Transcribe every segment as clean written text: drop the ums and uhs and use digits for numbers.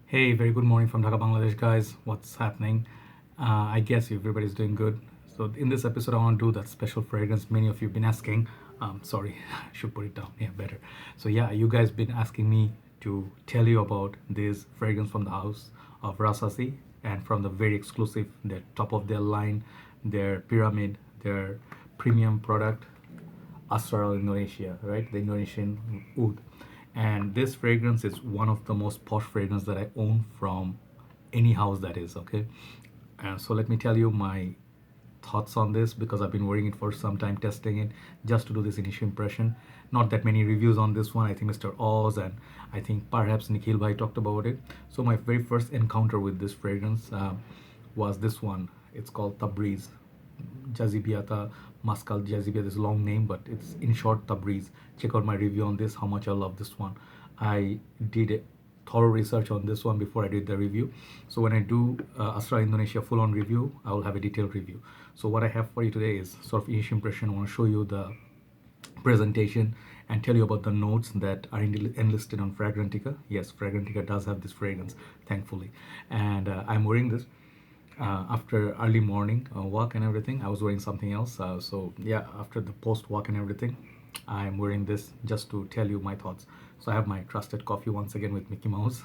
Hey, very good morning from Dhaka, Bangladesh, guys. What's happening? I guess everybody's doing good. So, in this episode, I want to do that special fragrance many of you have been asking. Sorry, I should put it down. Yeah, better. So, yeah, you guys been asking me to tell you about this fragrance from the house of Rasasi and from the very exclusive, their top of their line, their pyramid, their premium product, Asrar Indonesia, right? The Indonesian oud. And this fragrance is one of the most posh fragrance that I own from any house that is, okay? So let me tell you my thoughts on this because I've been wearing it for some time, testing it just to do this initial impression. Not that many reviews on this one. I think Mr. Oz and I think perhaps Nikhil Bhai talked about it. So my very first encounter with this fragrance was this one. It's called Tabriz. Jazibiata, Mascal Jazibia, this long name, but it's in short Tabriz. Check out my review on this, how much I love this one. I did a thorough research on this one before I did the review. So when I do Astra Indonesia full-on review, I will have a detailed review. So what I have for you today is sort of initial impression. I want to show you the presentation and tell you about the notes that are enlisted on Fragrantica. Yes, Fragrantica does have this fragrance, thankfully. And I'm wearing this after early morning walk and everything. I was wearing something else. So yeah, after the post walk and everything, I'm wearing this just to tell you my thoughts. So I have my trusted coffee once again with Mickey Mouse.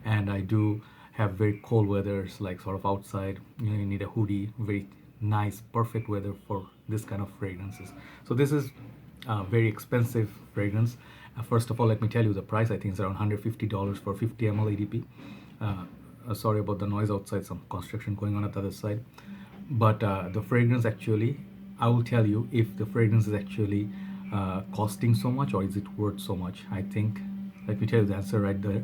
And I do have very cold weathers, like sort of outside. You need a hoodie. Very nice, perfect weather for this kind of fragrances. So this is a very expensive fragrance. First of all, let me tell you the price. I think it's around $150 for 50 ml EDP. Sorry about the noise outside, some construction going on at the other side. But the fragrance actually, I will tell you if the fragrance is actually costing so much or is it worth so much. I think, let me tell you the answer right there.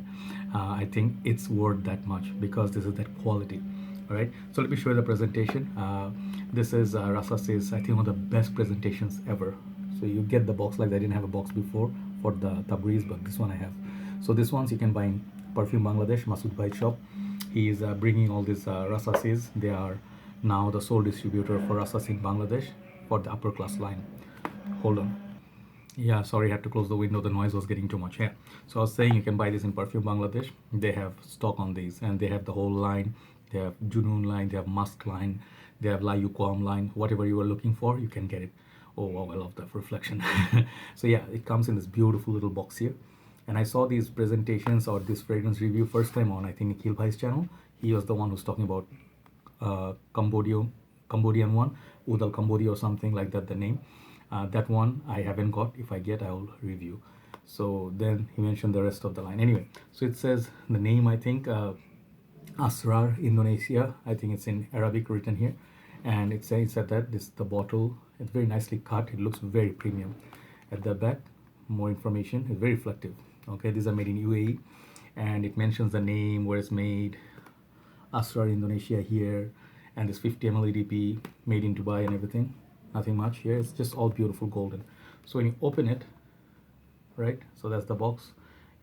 I think it's worth that much because this is that quality. All right, so let me show you the presentation. This is Rasasi's, I think, one of the best presentations ever. So you get the box, like I didn't have a box before for the Tabriz, but this one I have. So this ones you can buy in Perfume Bangladesh, Masood Bhai shop. He is bringing all these Rasasis. They are now the sole distributor for Rasasi in Bangladesh for the upper class line. Hold on. Yeah, sorry, I had to close the window. The noise was getting too much. Yeah. So I was saying you can buy this in Perfume Bangladesh. They have stock on these and they have the whole line. They have Junoon line, they have Musk line, they have La Yuquam line. Whatever you are looking for, you can get it. Oh, wow, I love that reflection. So yeah, it comes in this beautiful little box here. And I saw these presentations or this fragrance review first time on, I think, Nikhil Bhai's channel. He was the one who's talking about Cambodian one, Oudh Al Cambodia or something like that, the name. That one I haven't got. If I get, I'll review. So then he mentioned the rest of the line. Anyway, so it says the name, I think, Asrar Indonesia. I think it's in Arabic written here. And it says that this the bottle. It's very nicely cut. It looks very premium. At the back, more information. It's very reflective. Okay, these are made in UAE. And it mentions the name, where it's made, Asrar Indonesia here, and this 50 ml EDP made in Dubai and everything. Nothing much here. It's just all beautiful golden. So when you open it, right? So that's the box.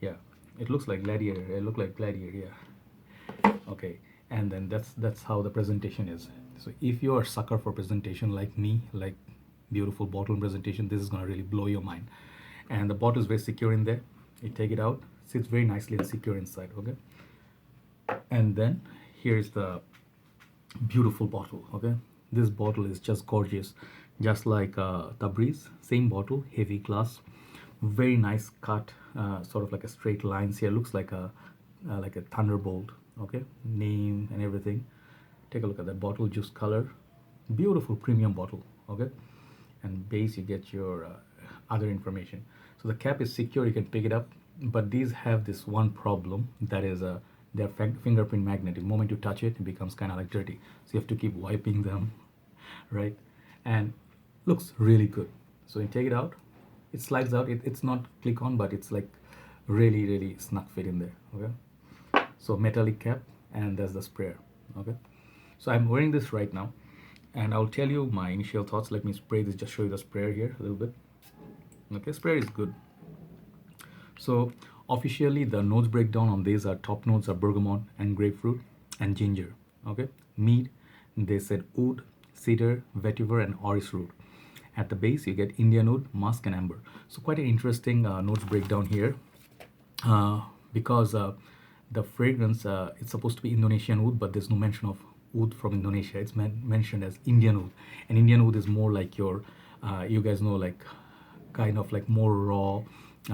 Yeah, it looks like Gladiator. It looked like Gladiator. Yeah. Okay, and then that's how the presentation is. So if you are a sucker for presentation like me, like beautiful bottle presentation, this is gonna really blow your mind. And the bottle is very secure in there. You take it out, sits very nicely and secure inside. Okay, and then here's the beautiful bottle. Okay, this bottle is just gorgeous, just like Tabriz. Same bottle, heavy glass, very nice cut, sort of like a straight lines here. Looks like a thunderbolt. Okay, name and everything. Take a look at that bottle, juice color, beautiful premium bottle. Okay, and base you get your other information. So the cap is secure, you can pick it up, but these have this one problem, that is their fingerprint magnet. The moment you touch it, it becomes kind of like dirty, so you have to keep wiping them. Right, and looks really good. So you take it out, it slides out. It's not click on, but it's like really snug fit in there. Okay, so metallic cap, and there's the sprayer. Okay, so I'm wearing this right now and I'll tell you my initial thoughts. Let me spray this, just show you the sprayer here a little bit. Okay, sprayer is good. So officially the notes breakdown on these are top notes are bergamot and grapefruit and ginger. Okay, mead, they said oud, cedar, vetiver and orris root. At the base you get Indian oud, musk and amber. So quite an interesting notes breakdown here, because the fragrance, it's supposed to be Indonesian oud, but there's no mention of oud from Indonesia. It's mentioned as Indian oud, and Indian oud is more like your, you guys know, like kind of like more raw,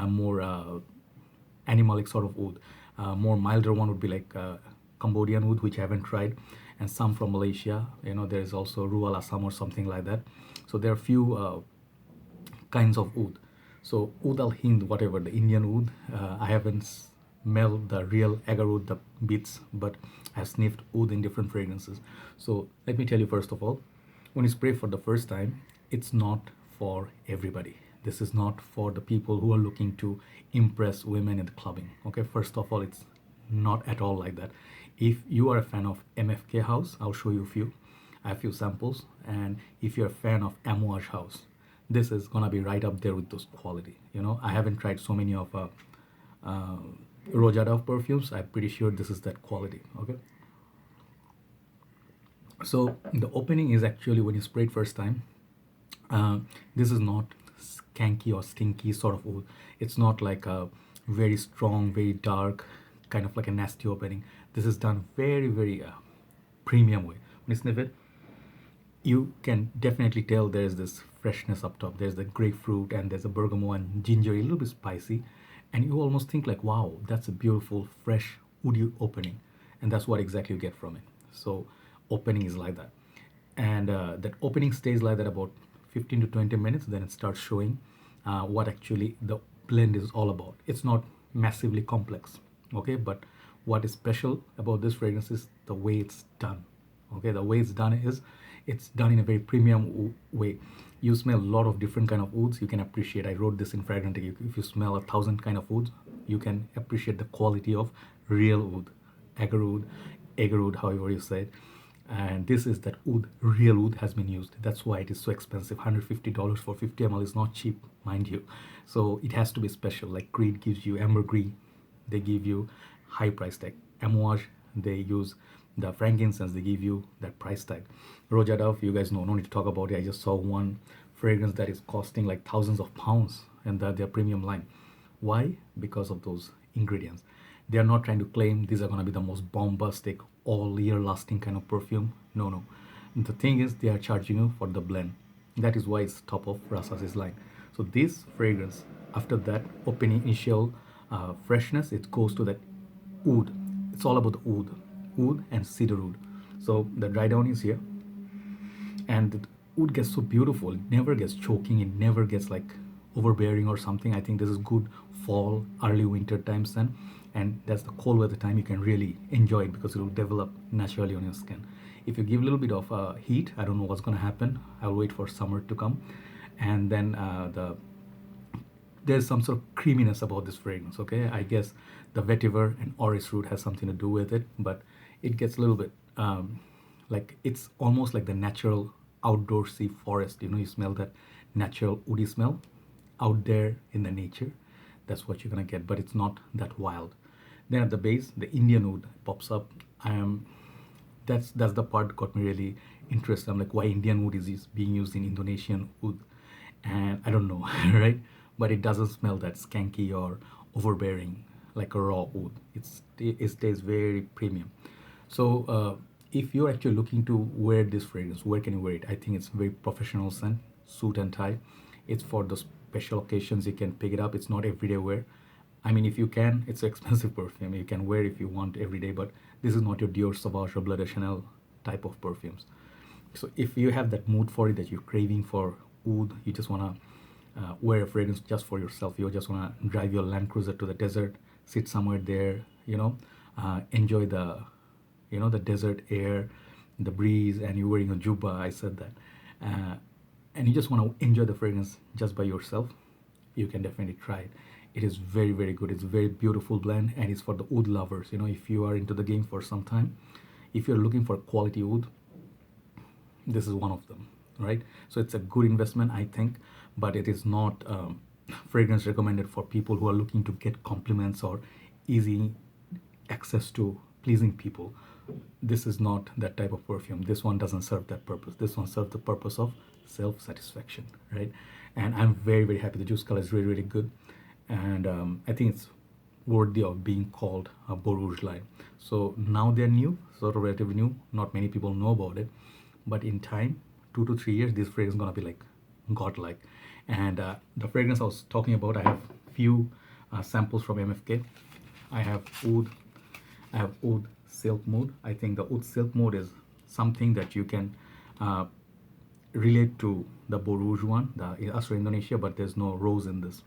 more animalic sort of oud. More milder one would be like Cambodian oud, which I haven't tried, and some from Malaysia. You know, there's also Rual Assam or something like that. So there are few kinds of oud. So Oudh Al Hind, whatever, the Indian oud, I haven't smelled the real agaroud, the bits, but I have sniffed oud in different fragrances. So let me tell you first of all, when you spray for the first time, it's not for everybody. This is not for the people who are looking to impress women in the clubbing. Okay, first of all, it's not at all like that. If you are a fan of MFK house, I'll show you a few. I have a few samples, and if you're a fan of Amouage house, this is gonna be right up there with those quality. You know, I haven't tried so many of Rojada perfumes. I'm pretty sure this is that quality. Okay, so the opening is actually when you spray it first time. This is not skanky or stinky sort of oud. It's not like a very strong, very dark, kind of like a nasty opening. This is done very, very premium way. When you sniff it, you can definitely tell there's this freshness up top. There's the grapefruit and there's a bergamot and ginger, a little bit spicy, and you almost think like, wow, that's a beautiful, fresh, woody opening, and that's what exactly you get from it. So opening is like that, and that opening stays like that about 15 to 20 minutes. Then it starts showing what actually the blend is all about. It's not massively complex, okay, but what is special about this fragrance is the way it's done. Okay, the way it's done is it's done in a very premium way. You smell a lot of different kind of ouds, you can appreciate. I wrote this in Fragrantica. If you smell 1,000 kind of ouds, you can appreciate the quality of real oud, agaroud, however you say it. And this is that oud, real oud has been used. That's why it is so expensive. $150 for 50 ml is not cheap, mind you. So it has to be special. Like Creed gives you ambergris, they give you high price tag. Amouage, they use the frankincense, they give you that price tag. Rojada, you guys know, no need to talk about it. I just saw one fragrance that is costing like thousands of pounds, and that their premium line. Why? Because of those ingredients. They are not trying to claim these are going to be the most bombastic, all year lasting kind of perfume. No, no. The thing is, they are charging you for the blend. That is why it's top of Rasasi's line. So this fragrance, after that opening initial freshness, it goes to that oud. It's all about the oud and cedar oud. So the dry down is here, and the oud gets so beautiful. It never gets choking. It never gets like overbearing or something. I think this is good fall, early winter times then, and that's the cold weather time. You can really enjoy it because it will develop naturally on your skin. If you give a little bit of heat, I don't know what's going to happen. I'll wait for summer to come, and then there's some sort of creaminess about this fragrance. Okay, I guess the vetiver and orris root has something to do with it, but it gets a little bit like it's almost like the natural outdoorsy forest. You know, you smell that natural woody smell out there in the nature. That's what you're gonna get, but it's not that wild. Then at the base, the Indian oud pops up. That's the part got me really interested. I'm like, why Indian oud is being used in Indonesian oud, and I don't know, right? But it doesn't smell that skanky or overbearing like a raw oud. It stays very premium. So if you're actually looking to wear this fragrance, where can you wear it? I think it's very professional scent, suit and tie. It's for the special occasions. You can pick it up. It's not everyday wear. I mean, if you can, it's an expensive perfume. You can wear if you want every day, but this is not your Dior Sauvage or Bleu de Chanel type of perfumes. So if you have that mood for it, that you're craving for oud, you just wanna wear a fragrance just for yourself. You just wanna drive your Land Cruiser to the desert, sit somewhere there, enjoy the desert air, the breeze, and you're wearing a jubba. I said that, and you just want to enjoy the fragrance just by yourself. You can definitely try it. It is very, very good. It's a very beautiful blend, and it's for the oud lovers. If you are into the game for some time, if you're looking for quality oud, this is one of them, right? So it's a good investment, I think, but it is not fragrance recommended for people who are looking to get compliments or easy access to pleasing people. This is not that type of perfume. This one doesn't serve that purpose. This one serves the purpose of self-satisfaction, right? And I'm very, very happy. The juice color is really, really good, and I think it's worthy of being called a Boruzz Line. So now they're new, sort of relatively new. Not many people know about it, but in time, 2 to 3 years, this fragrance is gonna be like godlike. And the fragrance I was talking about, I have few samples from MFK. I have Oud, I have Oud Silk Mood. I think the Oud Silk Mood is something that you can relate to the Boruzz one, the Asrar Indonesia, but there's no rose in this.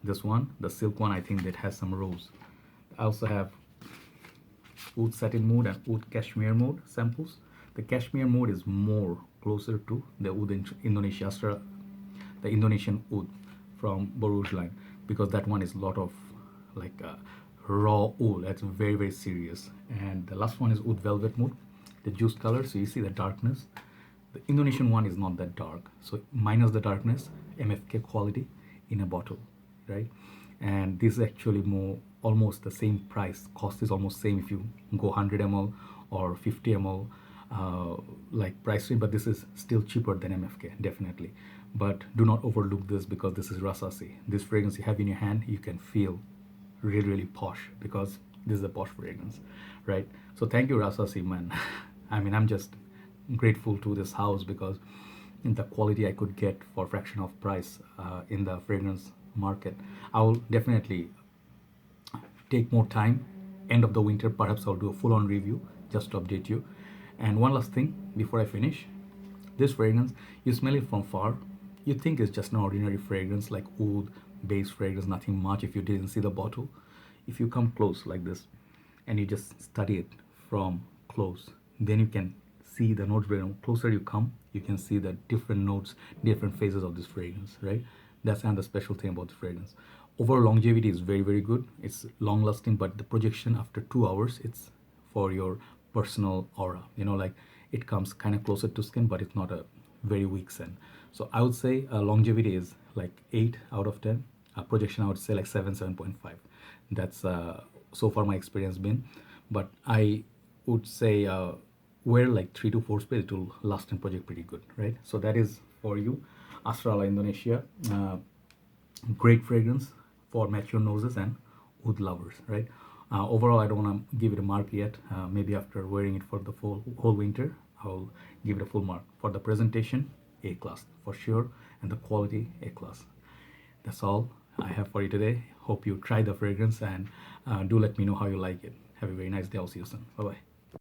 This one, the silk one, I think that has some rose. I also have Oud Satin Mood and Oud Cashmere Mood samples. The Cashmere Mood is more closer to the Oud Indonesia Astra, the Indonesian Oud from Boruzz Line, because that one is a lot of like raw wool. That's very very serious. And the last one is Oud Velvet Mood, the juice color. So you see the darkness. The Indonesian one is not that dark, so minus the darkness, MFK quality in a bottle, right? And this is actually more almost the same price. Cost is almost same if you go 100 ml or 50 ml like price range, but this is still cheaper than MFK, definitely. But do not overlook this, because this is Rasasi. This fragrance you have in your hand, you can feel really really posh, because this is a posh fragrance, right? So thank you, Rasasi, man. I mean, I'm just grateful to this house, because in the quality I could get for fraction of price in the fragrance market. I will definitely take more time. End of the winter, perhaps I'll do a full-on review just to update you. And one last thing before I finish, this fragrance, you smell it from far, you think it's just an ordinary fragrance like oud based fragrance, nothing much if you didn't see the bottle. If you come close like this and you just study it from close, then you can see the notes. Very closer you come, you can see the different notes, different phases of this fragrance, right? That's another special thing about the fragrance. Overall longevity is very very good. It's long lasting, but the projection after 2 hours, it's for your personal aura, like it comes kind of closer to skin, but it's not a very weak scent. So I would say longevity is like 8 out of 10. Projection I would say like 7.5. That's so far my experience been. But I would say wear like 3 to 4 sprays, it will last and project pretty good, right? So that is for you, Asrar Indonesia. Great fragrance for mature noses and oud lovers, right? Overall, I don't want to give it a mark yet. Maybe after wearing it for the whole winter, I'll give it a full mark. For the presentation, A class for sure, and the quality, A class. That's all I have for you today. Hope you try the fragrance, and do let me know how you like it. Have a very nice day. I'll see you soon. Bye bye.